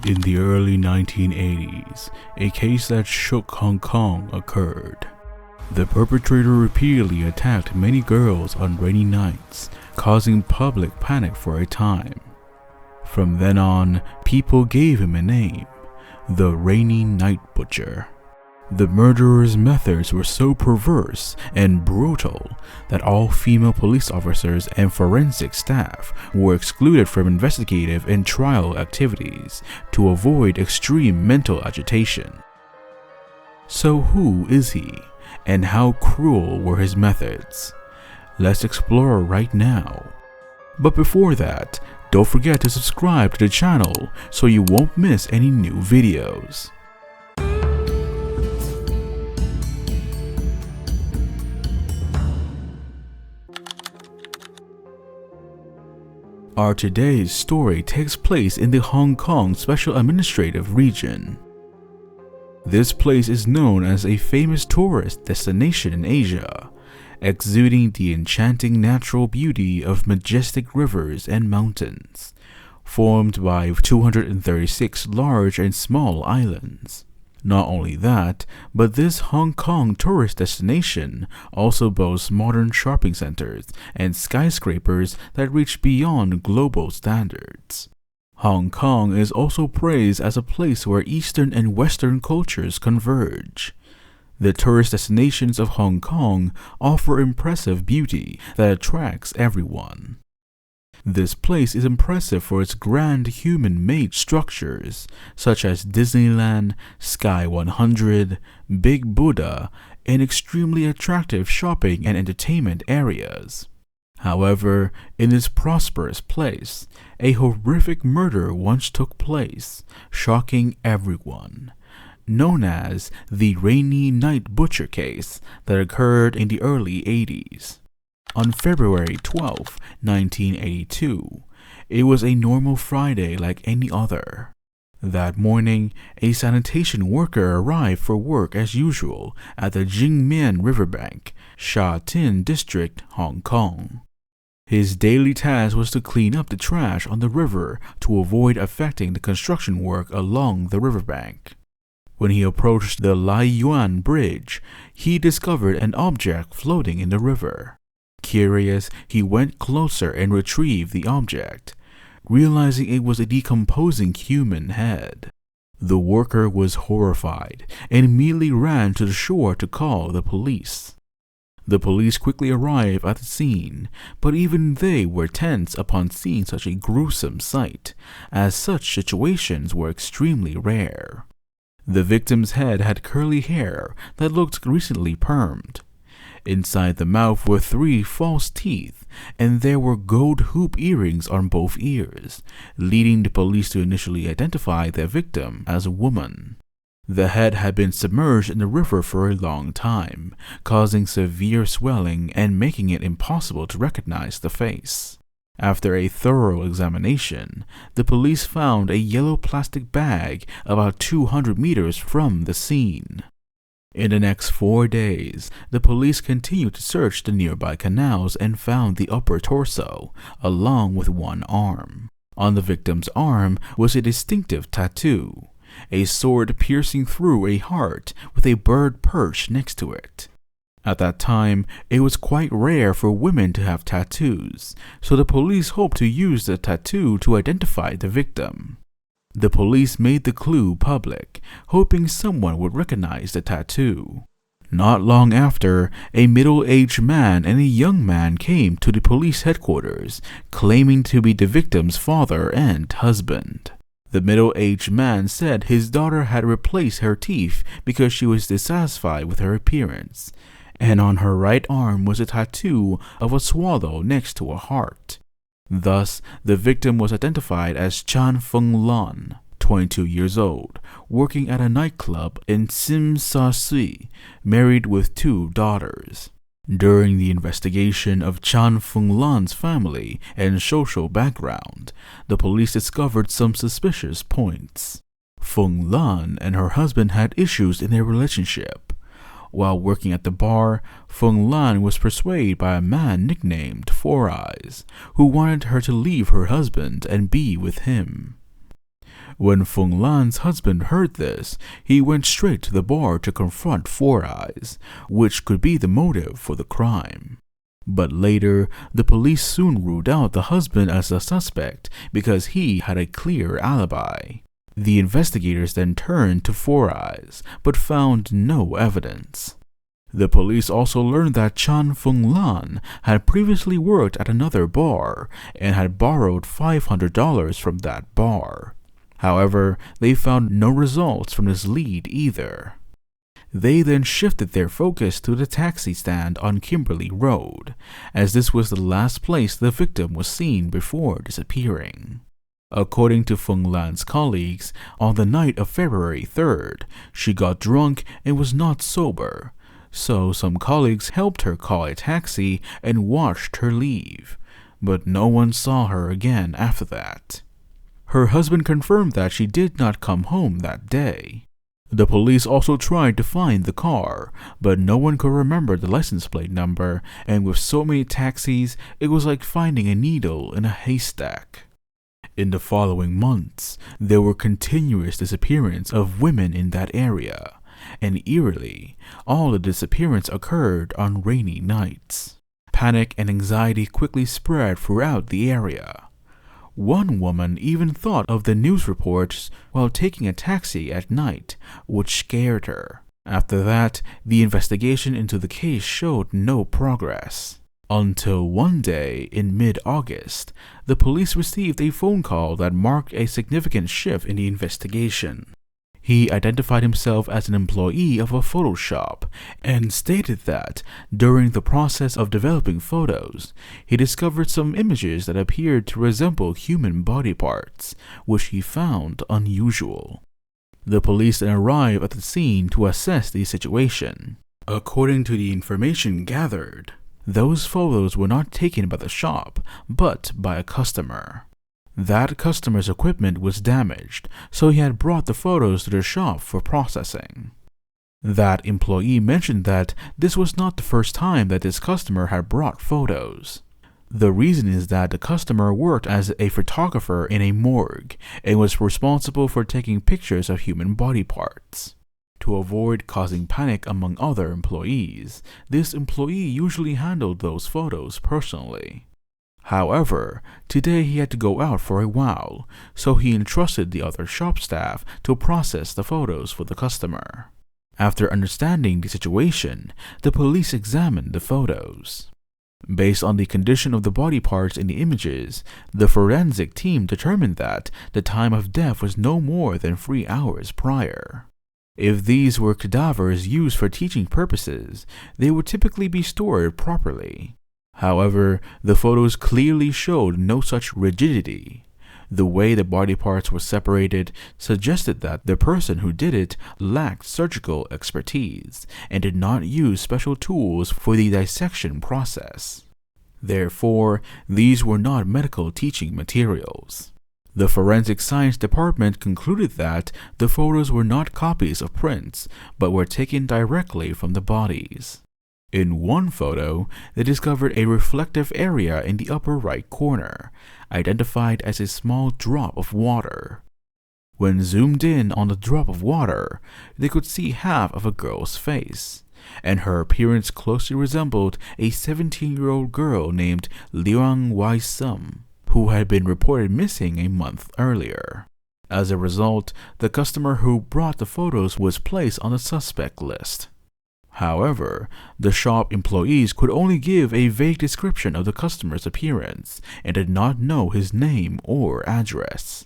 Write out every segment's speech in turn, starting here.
In the early 1980s, a case that shook Hong Kong occurred. The perpetrator repeatedly attacked many girls on rainy nights, causing public panic for a time. From then on, people gave him a name, the Rainy Night Butcher. The murderer's methods were so perverse and brutal that all female police officers and forensic staff were excluded from investigative and trial activities to avoid extreme mental agitation. So who is he, and how cruel were his methods? Let's explore right now. But before that, don't forget to subscribe to the channel so you won't miss any new videos. Our today's story takes place in the Hong Kong Special Administrative Region. This place is known as a famous tourist destination in Asia, exuding the enchanting natural beauty of majestic rivers and mountains, formed by 236 large and small islands. Not only that, but this Hong Kong tourist destination also boasts modern shopping centers and skyscrapers that reach beyond global standards. Hong Kong is also praised as a place where Eastern and Western cultures converge. The tourist destinations of Hong Kong offer impressive beauty that attracts everyone. This place is impressive for its grand human-made structures, such as Disneyland, Sky 100, Big Buddha, and extremely attractive shopping and entertainment areas. However, in this prosperous place, a horrific murder once took place, shocking everyone, known as the Rainy Night Butcher case that occurred in the early 80s. On February 12, 1982, it was a normal Friday like any other. That morning, a sanitation worker arrived for work as usual at the Jingmian Riverbank, Sha Tin District, Hong Kong. His daily task was to clean up the trash on the river to avoid affecting the construction work along the riverbank. When he approached the Lai Yuan Bridge, he discovered an object floating in the river. Curious, he went closer and retrieved the object, realizing it was a decomposing human head. The worker was horrified and immediately ran to the shore to call the police. The police quickly arrived at the scene, but even they were tense upon seeing such a gruesome sight, as such situations were extremely rare. The victim's head had curly hair that looked recently permed. Inside the mouth were 3 false teeth, and there were gold hoop earrings on both ears, leading the police to initially identify their victim as a woman. The head had been submerged in the river for a long time, causing severe swelling and making it impossible to recognize the face. After a thorough examination, the police found a yellow plastic bag about 200 meters from the scene. In the next 4 days, the police continued to search the nearby canals and found the upper torso, along with one arm. On the victim's arm was a distinctive tattoo, a sword piercing through a heart with a bird perched next to it. At that time, it was quite rare for women to have tattoos, so the police hoped to use the tattoo to identify the victim. The police made the clue public, hoping someone would recognize the tattoo. Not long after, a middle-aged man and a young man came to the police headquarters, claiming to be the victim's father and husband. The middle-aged man said his daughter had replaced her teeth because she was dissatisfied with her appearance, and on her right arm was a tattoo of a swallow next to a heart. Thus, the victim was identified as Chan Feng Lan, 22 years old, working at a nightclub in Tsim Sha Tsui, married with 2 daughters. During the investigation of Chan Feng Lan's family and social background, the police discovered some suspicious points. Feng Lan and her husband had issues in their relationship. While working at the bar, Feng Lan was persuaded by a man nicknamed Four Eyes, who wanted her to leave her husband and be with him. When Feng Lan's husband heard this, he went straight to the bar to confront Four Eyes, which could be the motive for the crime. But later, the police soon ruled out the husband as a suspect because he had a clear alibi. The investigators then turned to Four Eyes, but found no evidence. The police also learned that Chan Feng Lan had previously worked at another bar and had borrowed $500 from that bar. However, they found no results from this lead either. They then shifted their focus to the taxi stand on Kimberley Road, as this was the last place the victim was seen before disappearing. According to Feng Lan's colleagues, on the night of February 3rd, she got drunk and was not sober, so some colleagues helped her call a taxi and watched her leave, but no one saw her again after that. Her husband confirmed that she did not come home that day. The police also tried to find the car, but no one could remember the license plate number, and with so many taxis, it was like finding a needle in a haystack. In the following months, there were continuous disappearances of women in that area, and eerily, all the disappearances occurred on rainy nights. Panic and anxiety quickly spread throughout the area. One woman even thought of the news reports while taking a taxi at night, which scared her. After that, the investigation into the case showed no progress. Until one day in mid-August, the police received a phone call that marked a significant shift in the investigation. He identified himself as an employee of a photo shop and stated that, during the process of developing photos, he discovered some images that appeared to resemble human body parts, which he found unusual. The police then arrived at the scene to assess the situation. According to the information gathered, those photos were not taken by the shop, but by a customer. That customer's equipment was damaged, so he had brought the photos to the shop for processing. That employee mentioned that this was not the first time that this customer had brought photos. The reason is that the customer worked as a photographer in a morgue and was responsible for taking pictures of human body parts. To avoid causing panic among other employees, this employee usually handled those photos personally. However, today he had to go out for a while, so he entrusted the other shop staff to process the photos for the customer. After understanding the situation, the police examined the photos. Based on the condition of the body parts in the images, the forensic team determined that the time of death was no more than 3 hours prior. If these were cadavers used for teaching purposes, they would typically be stored properly. However, the photos clearly showed no such rigidity. The way the body parts were separated suggested that the person who did it lacked surgical expertise and did not use special tools for the dissection process. Therefore, these were not medical teaching materials. The forensic science department concluded that the photos were not copies of prints, but were taken directly from the bodies. In one photo, they discovered a reflective area in the upper right corner, identified as a small drop of water. When zoomed in on the drop of water, they could see half of a girl's face, and her appearance closely resembled a 17-year-old girl named Liang Wai-sum, who had been reported missing a month earlier. As a result, the customer who brought the photos was placed on the suspect list. However, the shop employees could only give a vague description of the customer's appearance and did not know his name or address.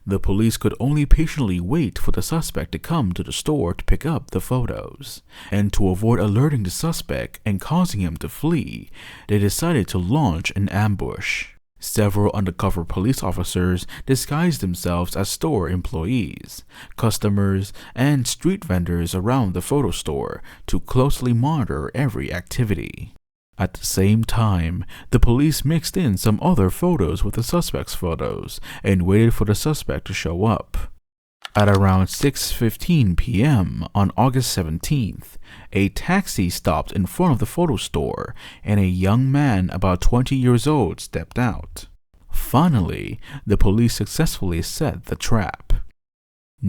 The police could only patiently wait for the suspect to come to the store to pick up the photos, and to avoid alerting the suspect and causing him to flee, they decided to launch an ambush. Several undercover police officers disguised themselves as store employees, customers, and street vendors around the photo store to closely monitor every activity. At the same time, the police mixed in some other photos with the suspect's photos and waited for the suspect to show up. At around 6:15 p.m. on August 17th, a taxi stopped in front of the photo store and a young man about 20 years old stepped out. Finally, the police successfully set the trap.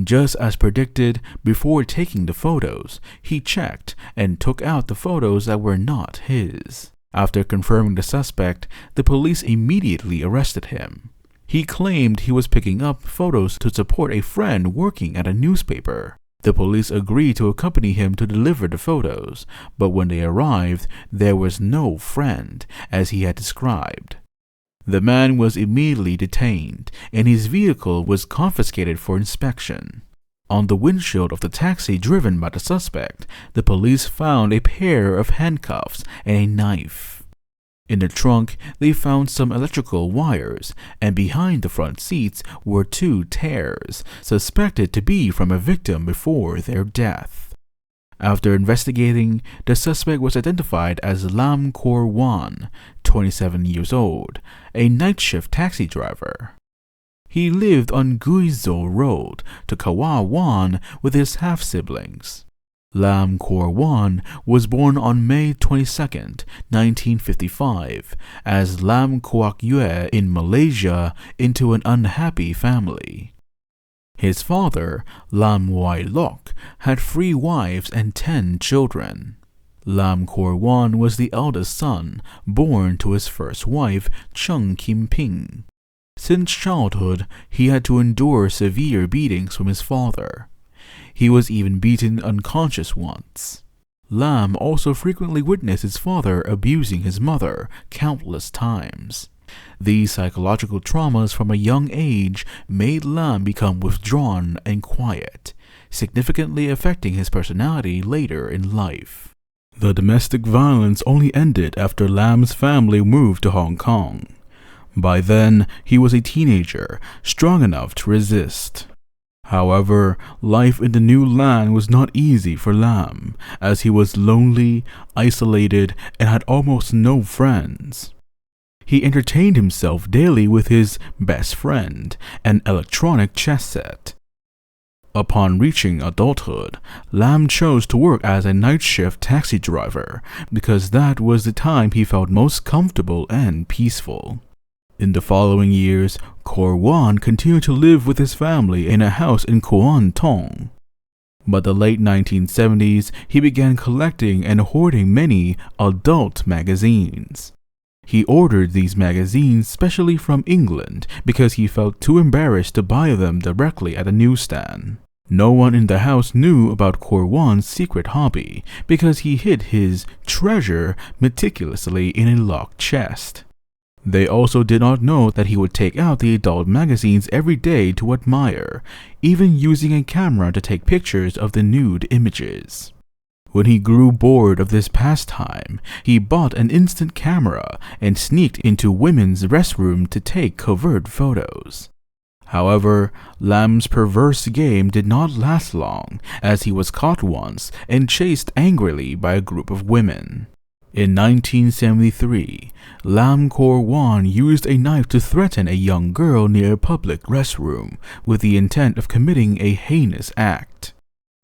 Just as predicted, before taking the photos, he checked and took out the photos that were not his. After confirming the suspect, the police immediately arrested him. He claimed he was picking up photos to support a friend working at a newspaper. The police agreed to accompany him to deliver the photos, but when they arrived, there was no friend, as he had described. The man was immediately detained, and his vehicle was confiscated for inspection. On the windshield of the taxi driven by the suspect, the police found a pair of handcuffs and a knife. In the trunk, they found some electrical wires, and behind the front seats were 2 tears, suspected to be from a victim before their death. After investigating, the suspect was identified as Lam Kor Wan, 27 years old, a night shift taxi driver. He lived on Guizhou Road, Kawa Wan, with his half-siblings. Lam Kor Wan was born on May 22, 1955, as Lam Kuok Yue in Malaysia into an unhappy family. His father, Lam Wai Lok, had 3 wives and 10 children. Lam Kor Wan was the eldest son, born to his first wife, Chung Kim Ping. Since childhood, he had to endure severe beatings from his father. He was even beaten unconscious once. Lam also frequently witnessed his father abusing his mother countless times. These psychological traumas from a young age made Lam become withdrawn and quiet, significantly affecting his personality later in life. The domestic violence only ended after Lam's family moved to Hong Kong. By then, he was a teenager, strong enough to resist. However, life in the new land was not easy for Lam, as he was lonely, isolated, and had almost no friends. He entertained himself daily with his best friend, an electronic chess set. Upon reaching adulthood, Lam chose to work as a night shift taxi driver because that was the time he felt most comfortable and peaceful. In the following years, Kor Wan continued to live with his family in a house in Kuan Tong. By the late 1970s, he began collecting and hoarding many adult magazines. He ordered these magazines specially from England because he felt too embarrassed to buy them directly at a newsstand. No one in the house knew about Kor Wan's secret hobby because he hid his treasure meticulously in a locked chest. They also did not know that he would take out the adult magazines every day to admire, even using a camera to take pictures of the nude images. When he grew bored of this pastime, he bought an instant camera and sneaked into women's restroom to take covert photos. However, Lam's perverse game did not last long, as he was caught once and chased angrily by a group of women. In 1973, Lam Kor Wan used a knife to threaten a young girl near a public restroom with the intent of committing a heinous act.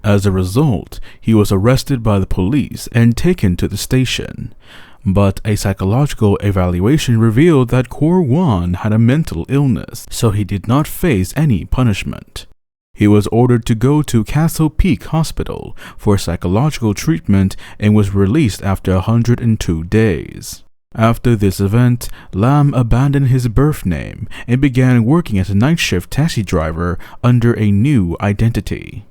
As a result, he was arrested by the police and taken to the station. But a psychological evaluation revealed that Kor Wan had a mental illness, so he did not face any punishment. He was ordered to go to Castle Peak Hospital for psychological treatment and was released after 102 days. After this event, Lam abandoned his birth name and began working as a night shift taxi driver under a new identity.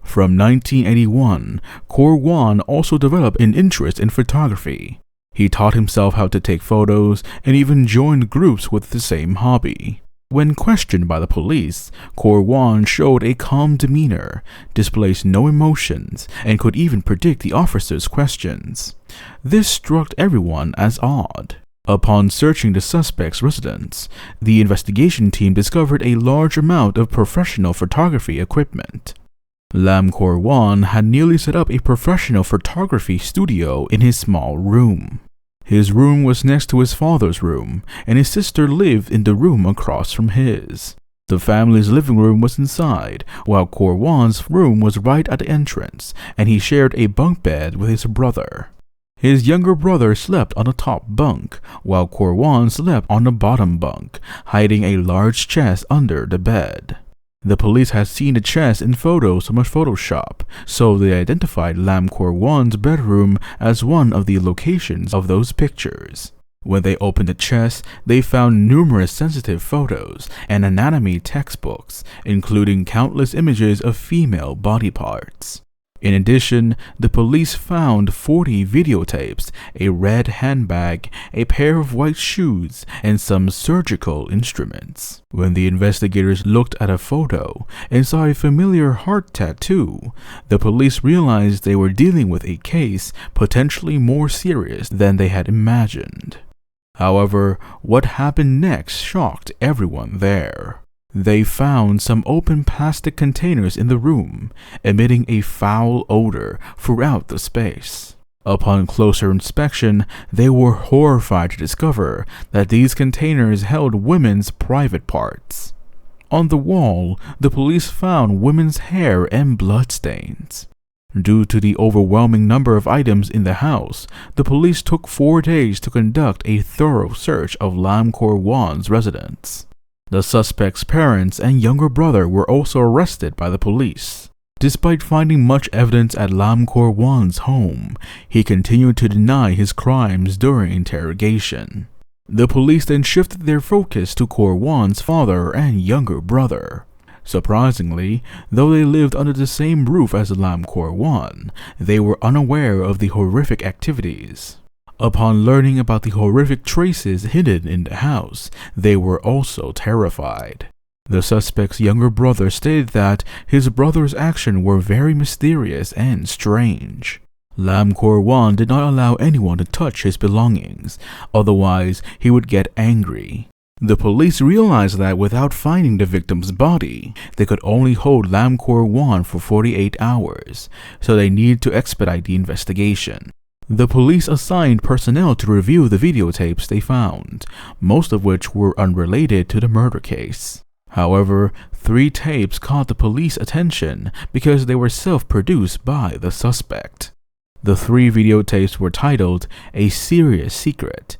From 1981, Kor Wan also developed an interest in photography. He taught himself how to take photos and even joined groups with the same hobby. When questioned by the police, Kor Wan showed a calm demeanor, displayed no emotions, and could even predict the officers' questions. This struck everyone as odd. Upon searching the suspect's residence, the investigation team discovered a large amount of professional photography equipment. Lam Kor Wan had nearly set up a professional photography studio in his small room. His room was next to his father's room, and his sister lived in the room across from his. The family's living room was inside, while Kor Wan's room was right at the entrance, and he shared a bunk bed with his brother. His younger brother slept on the top bunk, while Kor Wan slept on the bottom bunk, hiding a large chest under the bed. The police had seen the chest in photos from a Photoshop, so they identified Lam Kor Wan's bedroom as one of the locations of those pictures. When they opened the chest, they found numerous sensitive photos and anatomy textbooks, including countless images of female body parts. In addition, the police found 40 videotapes, a red handbag, a pair of white shoes, and some surgical instruments. When the investigators looked at a photo and saw a familiar heart tattoo, the police realized they were dealing with a case potentially more serious than they had imagined. However, what happened next shocked everyone there. They found some open plastic containers in the room, emitting a foul odor throughout the space. Upon closer inspection, they were horrified to discover that these containers held women's private parts. On the wall, the police found women's hair and bloodstains. Due to the overwhelming number of items in the house, the police took 4 days to conduct a thorough search of Lam Kor Wan's residence. The suspect's parents and younger brother were also arrested by the police. Despite finding much evidence at Lam Kor Wan's home, he continued to deny his crimes during interrogation. The police then shifted their focus to Kor Wan's father and younger brother. Surprisingly, though they lived under the same roof as Lam Kor Wan, they were unaware of the horrific activities. Upon learning about the horrific traces hidden in the house, they were also terrified. The suspect's younger brother stated that his brother's actions were very mysterious and strange. Lam Kor Wan did not allow anyone to touch his belongings, otherwise he would get angry. The police realized that without finding the victim's body, they could only hold Lam Kor Wan for 48 hours, so they needed to expedite the investigation. The police assigned personnel to review the videotapes they found, most of which were unrelated to the murder case. However, 3 tapes caught the police attention because they were self-produced by the suspect. The 3 videotapes were titled A Serious Secret,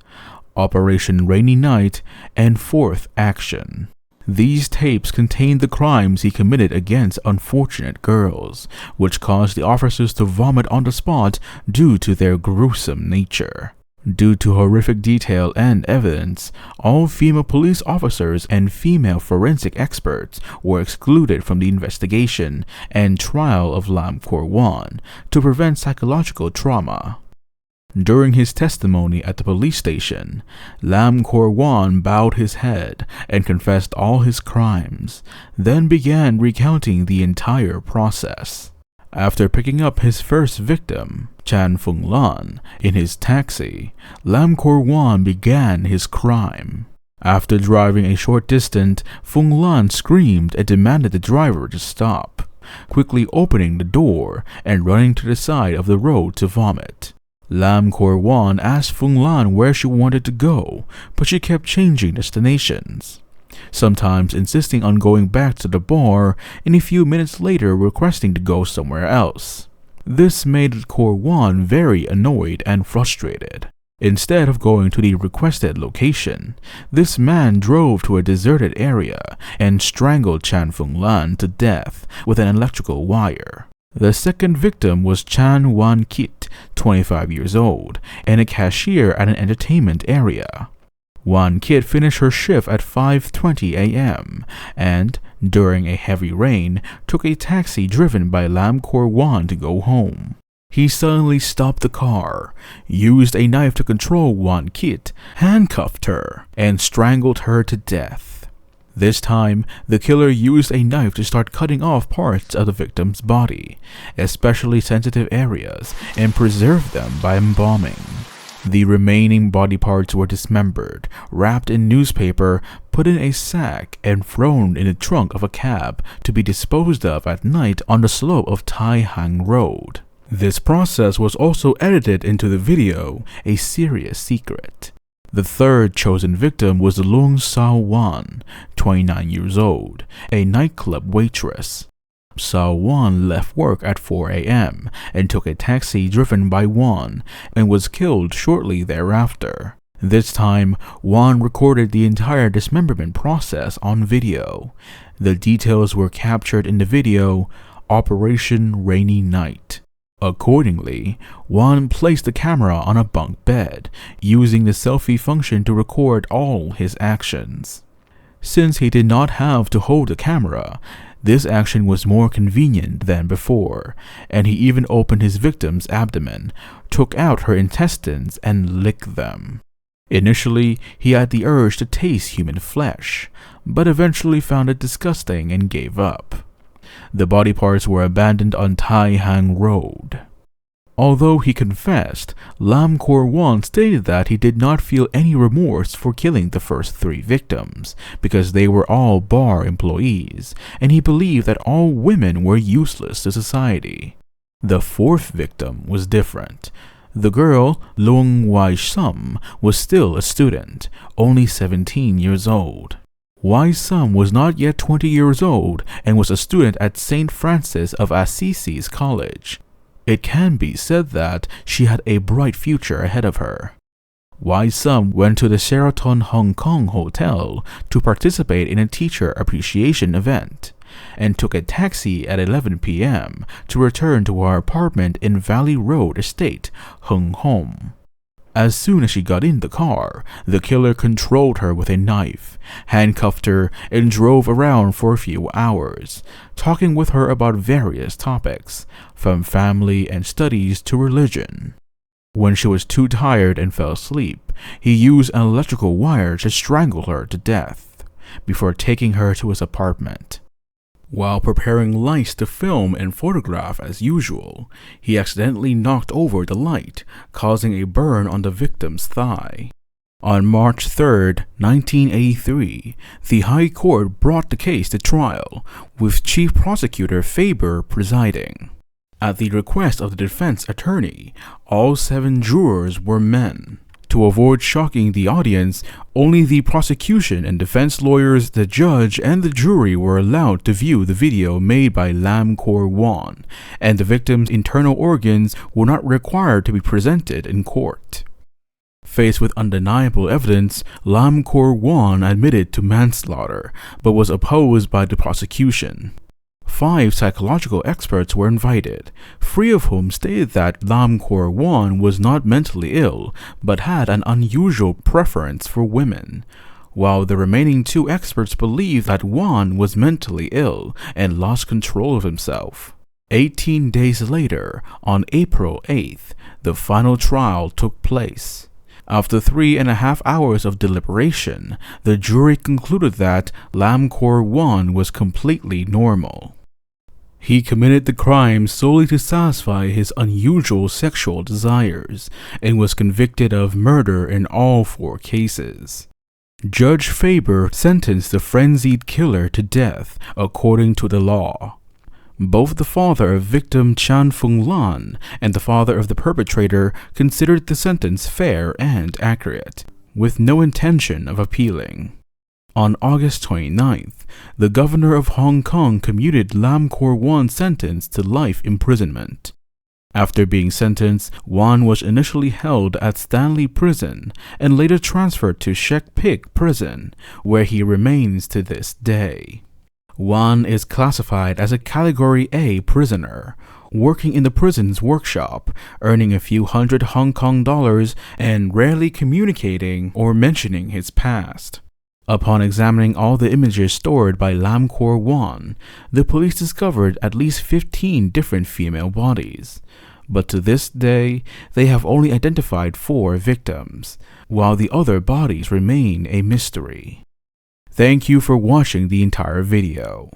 Operation Rainy Night, and Fourth Action. These tapes contained the crimes he committed against unfortunate girls, which caused the officers to vomit on the spot due to their gruesome nature. Due to horrific detail and evidence, all female police officers and female forensic experts were excluded from the investigation and trial of Lam Kor Wan to prevent psychological trauma. During his testimony at the police station, Lam Kor Wan bowed his head and confessed all his crimes, then began recounting the entire process. After picking up his first victim, Chan Fung Lan, in his taxi, Lam Kor Wan began his crime. After driving a short distance, Fung Lan screamed and demanded the driver to stop, quickly opening the door and running to the side of the road to vomit. Lam Kor Wan asked Fung Lan where she wanted to go, but she kept changing destinations, sometimes insisting on going back to the bar and a few minutes later requesting to go somewhere else. This made Kor Wan very annoyed and frustrated. Instead of going to the requested location, this man drove to a deserted area and strangled Chan Fung Lan to death with an electrical wire. The second victim was Chan Wan Kit, 25 years old, and a cashier at an entertainment area. Wan Kit finished her shift at 5:20 a.m. and, during a heavy rain, took a taxi driven by Lam Kor Wan to go home. He suddenly stopped the car, used a knife to control Wan Kit, handcuffed her, and strangled her to death. This time, the killer used a knife to start cutting off parts of the victim's body, especially sensitive areas, and preserved them by embalming. The remaining body parts were dismembered, wrapped in newspaper, put in a sack, and thrown in the trunk of a cab to be disposed of at night on the slope of Tai Hang Road. This process was also edited into the video, A Serious Secret. The third chosen victim was Lung Sao Wan, 29 years old, a nightclub waitress. Sao Wan left work at 4 a.m. and took a taxi driven by Wan and was killed shortly thereafter. This time, Wan recorded the entire dismemberment process on video. The details were captured in the video Operation Rainy Night. Accordingly, Wan placed the camera on a bunk bed, using the selfie function to record all his actions. Since he did not have to hold the camera, this action was more convenient than before, and he even opened his victim's abdomen, took out her intestines, and licked them. Initially, he had the urge to taste human flesh, but eventually found it disgusting and gave up. The body parts were abandoned on Tai Hang Road. Although he confessed, Lam Kor Wan stated that he did not feel any remorse for killing the first 3 victims, because they were all bar employees, and he believed that all women were useless to society. The 4th victim was different. The girl, Lung Wai Sum, was still a student, only 17 years old. Wai Sum was not yet 20 years old and was a student at St. Francis of Assisi's College. It can be said that she had a bright future ahead of her. Wai Sum went to the Sheraton Hong Kong Hotel to participate in a teacher appreciation event, and took a taxi at 11 p.m. to return to her apartment in Valley Road Estate, Hung Hom. As soon as she got in the car, the killer controlled her with a knife, handcuffed her, and drove around for a few hours, talking with her about various topics, from family and studies to religion. When she was too tired and fell asleep, he used an electrical wire to strangle her to death, before taking her to his apartment. While preparing lights to film and photograph as usual, he accidentally knocked over the light, causing a burn on the victim's thigh. On March 3, 1983, the High Court brought the case to trial, with Chief Prosecutor Faber presiding. At the request of the defense attorney, all 7 jurors were men. To avoid shocking the audience, only the prosecution and defense lawyers, the judge, and the jury were allowed to view the video made by Lam Kor Wan, and the victim's internal organs were not required to be presented in court. Faced with undeniable evidence, Lam Kor Wan admitted to manslaughter, but was opposed by the prosecution. 5 psychological experts were invited, 3 of whom stated that Lam Kor Wan was not mentally ill, but had an unusual preference for women, while the remaining 2 experts believed that Wan was mentally ill and lost control of himself. 18 days later, on April 8th, the final trial took place. After 3.5 hours of deliberation, the jury concluded that Lam Kor Wan was completely normal. He committed the crime solely to satisfy his unusual sexual desires, and was convicted of murder in all 4 cases. Judge Faber sentenced the frenzied killer to death according to the law. Both the father of victim Chan Fung Lan and the father of the perpetrator considered the sentence fair and accurate, with no intention of appealing. On August 29th, the governor of Hong Kong commuted Lam Kor Wan's sentence to life imprisonment. After being sentenced, Wan was initially held at Stanley Prison and later transferred to Shek Pik Prison, where he remains to this day. Wan is classified as a Category A prisoner, working in the prison's workshop, earning a few hundred Hong Kong dollars and rarely communicating or mentioning his past. Upon examining all the images stored by Lam Kor Wan, the police discovered at least 15 different female bodies. But to this day, they have only identified 4 victims, while the other bodies remain a mystery. Thank you for watching the entire video.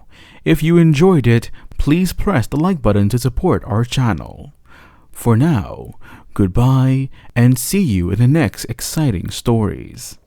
If you enjoyed it, please press the like button to support our channel. For now, goodbye and see you in the next exciting stories.